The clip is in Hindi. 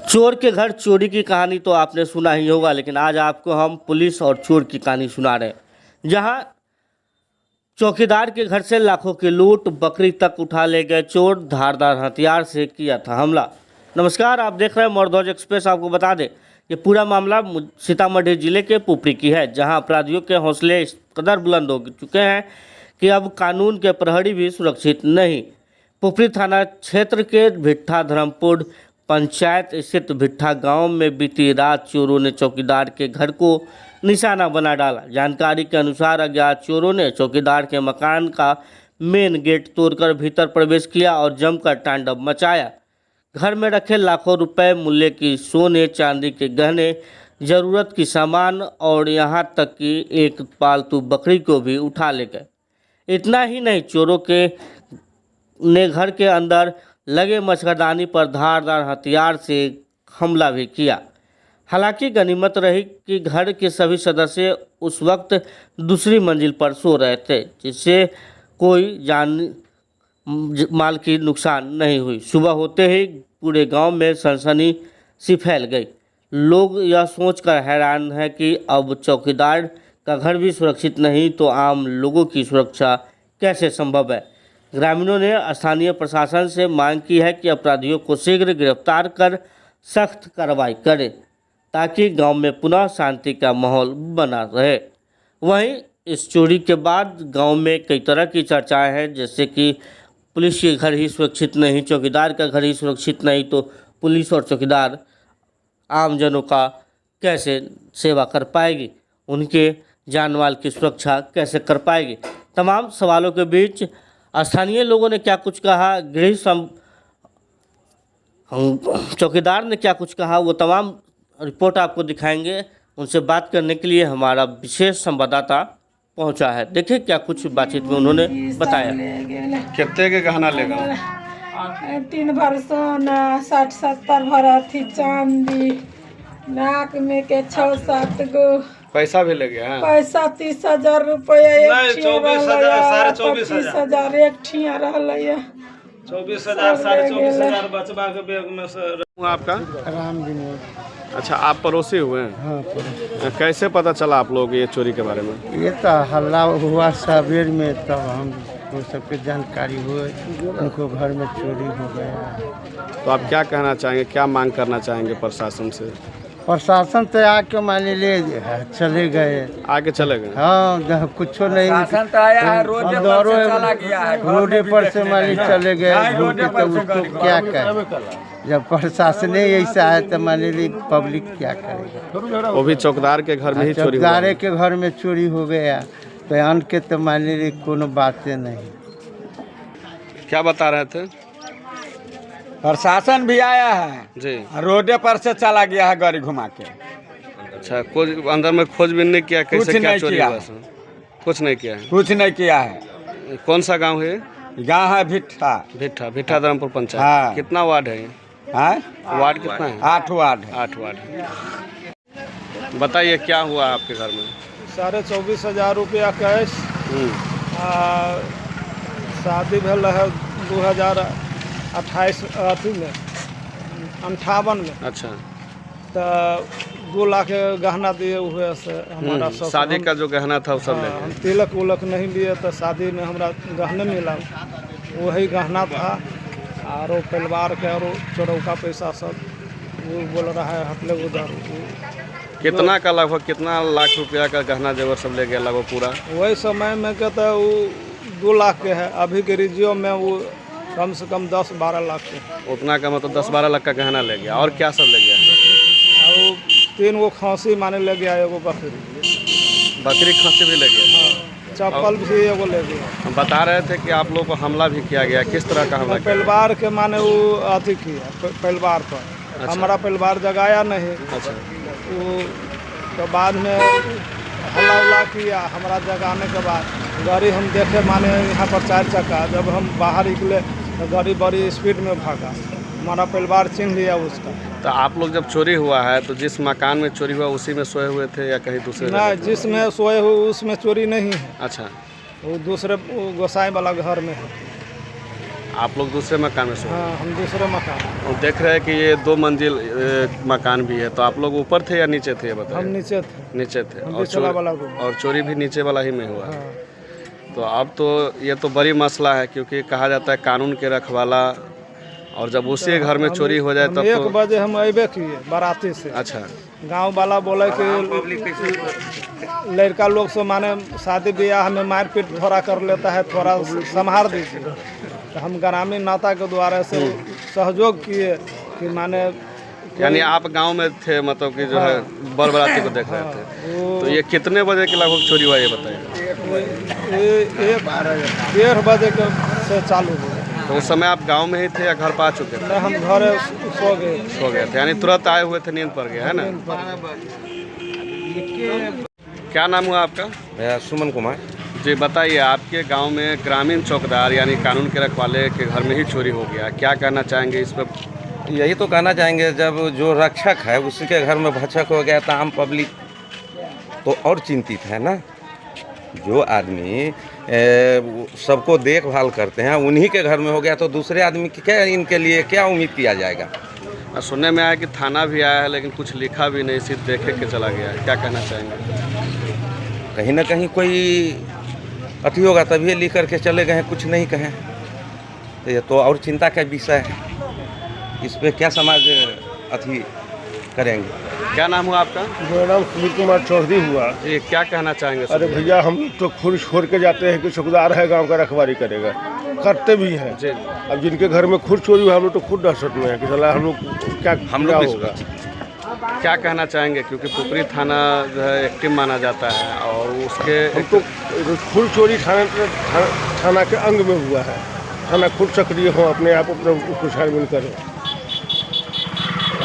चोर के घर चोरी की कहानी तो आपने सुना ही होगा, लेकिन आज आपको हम पुलिस और चोर की कहानी सुना रहे हैं, जहां चौकीदार के घर से लाखों की लूट, बकरी तक उठा ले गए चोर, धारदार हथियार से किया था हमला। नमस्कार, आप देख रहे हैं मौरध्वज एक्सप्रेस। आपको बता दें ये पूरा मामला सीतामढ़ी जिले के पुपरी की है, जहां अपराधियों के हौसले इस कदर बुलंद हो चुके हैं कि अब कानून के प्रहरी भी सुरक्षित नहीं। पुपरी थाना क्षेत्र के भिट्ठा धर्मपुर पंचायत स्थित भिट्ठा गांव में बीती रात चोरों ने चौकीदार के घर को निशाना बना डाला। जानकारी के अनुसार अज्ञात चोरों ने चौकीदार के मकान का मेन गेट तोड़कर भीतर प्रवेश किया और जमकर तांडव मचाया। घर में रखे लाखों रुपए मूल्य की सोने चांदी के गहने, जरूरत की सामान और यहां तक कि एक पालतू बकरी को भी उठा ले गए। इतना ही नहीं, चोरों के ने घर के अंदर लगे मच्छरदानी पर धारदार हथियार से हमला भी किया। हालांकि गनीमत रही कि घर के सभी सदस्य उस वक्त दूसरी मंजिल पर सो रहे थे, जिससे कोई जान माल की नुकसान नहीं हुई। सुबह होते ही पूरे गांव में सनसनी सी फैल गई। लोग यह सोचकर हैरान हैं कि अब चौकीदार का घर भी सुरक्षित नहीं तो आम लोगों की सुरक्षा कैसे संभव है। ग्रामीणों ने स्थानीय प्रशासन से मांग की है कि अपराधियों को शीघ्र गिरफ्तार कर सख्त कार्रवाई करें, ताकि गांव में पुनः शांति का माहौल बना रहे। वहीं इस चोरी के बाद गांव में कई तरह की चर्चाएं हैं, जैसे कि पुलिस के घर ही सुरक्षित नहीं, चौकीदार का घर ही सुरक्षित नहीं, तो पुलिस और चौकीदार आमजनों का कैसे सेवा कर पाएगी, उनके जान माल की सुरक्षा कैसे कर पाएगी। तमाम सवालों के बीच स्थानीय लोगों ने क्या कुछ कहा, चौकीदार ने क्या कुछ कहा, वो तमाम रिपोर्ट आपको दिखाएंगे। उनसे बात करने के लिए हमारा विशेष संवाददाता पहुंचा है। देखिए क्या कुछ बातचीत में उन्होंने बताया। कितने के गहना लेगा? 3 भर सोना, 60-70 भर थी चांदी, नाक में के 6-7 गो। पैसा भी ले गया है? पैसा 30,000 रुपया एक 24,000 24,000 एक ठिया रहल है। 24,000 24,500 बचवा के बैग में से। आपका राम विनोद। अच्छा, आप पड़ोसी हुए हैं? हाँ, पड़ोसी। कैसे पता चला आप लोग ये चोरी के बारे में? ये तो हल्ला हुआ सवेर में, तब हम वो सबके जानकारी हुई, उनको घर में चोरी हो गया। तो आप क्या कहना चाहेंगे, क्या मांग करना चाहेंगे प्रशासन से? प्रशासन तो आके मान ले चले गए, आगे चले गए? हाँ, कुछ नहीं। तो आया है, रोडे पर से मान चले गए, तो उसको क्या करें। जब प्रशासन ऐसा है तो मान ली पब्लिक क्या करेगा। वो भी चौकीदार के घर में ही चोरी हुआ? चौकीदार के घर में चोरी हो गया, तो अन के तो मान ली कोनो बातें नहीं। क्या बता रहे थे? प्रशासन भी आया है जी, रोडे पर से चला गया है गाड़ी घुमा के। अच्छा, कुछ अंदर में खोजबीन नहीं किया कैसे कुछ क्या नहीं चोरी किया। हुआ? कुछ नहीं किया है? कुछ नहीं किया है। कौन सा गांव है? गाँव है भिट्ठा। भिट्ठा धर्मपुर पंचायत। हाँ। कितना वार्ड है? वार्ड कितना है? 8 वार्ड है। 8 वार्ड है। बताइए क्या हुआ आपके घर में? 24,500 रुपया कैश। शादी भेल है 2028 अथी में 58 में। अच्छा, तो 2 लाख के गहना दिए हुए से हमारा सब। शादी का जो गहना था वो सब ले हम गए? तिलक उलक नहीं लिए, तो शादी में हमारा गहने मिला, वही गहना था। और परिवार के और चोरौका पैसा सब वो बोल रहा है हटले उधर। कितना का लगभग, कितना लाख रुपया का गहना जेवर सब ले गया लगभग पूरा? वही समय में कहते हैं वो 2 लाख के है, अभी के रिजियो में वो कम से कम 10-12 लाख के। उतना का मतलब 10-12 लाख का गहना ले गया। और क्या सब ले गया? और 3 गो खांसी माने ले गया, एगो बकरी खस्सी भी ले गया। चप्पल भी एगो ले गया। हम बता रहे थे कि आप लोग को हमला भी किया गया, किस तरह का हमला किया? परिवार के माने वो अथी किया, परिवार पर। अच्छा। हमारा परिवार जगाया नहीं। अच्छा, वो तो बाद में हल्ला उल्ला किया। हमारा जगाने के बाद गाड़ी हम देखे माने यहाँ पर 4 चक्का, जब हम बाहर निकले तो गाड़ी बड़ी स्पीड में भागा। हमारा परिवार चिन्ह लिया उसका। तो आप लोग जब चोरी हुआ है तो जिस मकान में चोरी हुआ उसी में सोए हुए थे या कहीं दूसरे? नहीं, जिसमें सोए हुए उसमें चोरी नहीं है। अच्छा, वो दूसरे गोसाई वाला घर में है। आप लोग दूसरे मकान में सो हाँ हम दूसरे मकान, और देख रहे हैं कि ये 2 मंजिल मकान भी है, तो आप लोग ऊपर थे या नीचे थे ये हम बताइए? नीचे थे, नीचे थे हम और निचला वाला रूम। और चोरी भी नीचे वाला ही में हुआ है। हाँ तो अब तो ये तो बड़ी मसला है, क्योंकि कहा जाता है कानून के रखवाला, और जब उसी के घर में चोरी हो जाए तब 1 तो बजे हम अबे किए बाराती से। अच्छा। गांव वाला बोले कि लड़का लोग से माने शादी ब्याह में मारपीट थोड़ा कर लेता है, थोड़ा संभाल दीजिए। तो हम ग्रामीण नाता के द्वारा से सहयोग किए कि माने यानी आप गांव में थे, मतलब कि जो है बर बराती को देख रहे थे। तो ये कितने बजे के लगभग चोरी हुआ ये बताइए? 1:30 बजे के से चालू हुआ। तो उस समय आप गांव में ही थे या घर पा चुके थे? नहीं, हम घर सो गए। सो गए थे, यानी तुरंत आए हुए थे, नींद पड़ गया है ना? क्या नाम हुआ आपका? मेरा सुमन कुमार। जी बताइए, आपके गांव में ग्रामीण चौकीदार यानी कानून के रखवाले के घर में ही चोरी हो गया, क्या कहना चाहेंगे इस पर? यही तो कहना चाहेंगे, जब जो रक्षक है उसी के घर में भक्षक हो गया तो आम पब्लिक तो और चिंतित है ना। जो आदमी सबको देखभाल करते हैं उन्हीं के घर में हो गया तो दूसरे आदमी की क्या, इनके लिए क्या उम्मीद किया जाएगा? सुनने में आया कि थाना भी आया है लेकिन कुछ लिखा भी नहीं, सिर्फ देखे के चला गया है, क्या कहना चाहेंगे? कहीं ना कहीं कोई अति होगा तभी लिख करके चले गए, कुछ नहीं कहें तो ये तो और चिंता का विषय है। इस पे क्या समाज अति करेंगे? क्या नाम हुआ आपका? मेरा नाम सुनील कुमार चौधरी हुआ। जी क्या कहना चाहेंगे? अरे भैया, हम तो खुद छोड़ के जाते हैं कि चौकीदार है गांव का रखवाली करेगा, करते भी हैं। जी। अब जिनके घर में खुद चोरी हुआ हम लोग तो खुद दहशत में है कि साला हम लोग क्या होगा। क्या कहना चाहेंगे, क्योंकि पुपरी थाना जो है एक्टिव माना जाता है और उसके हम तो खुद चोरी थाना के अंग में हुआ है, थाना खुद सक्रिय हो, अपने आप अपने उसको छानबीन करें।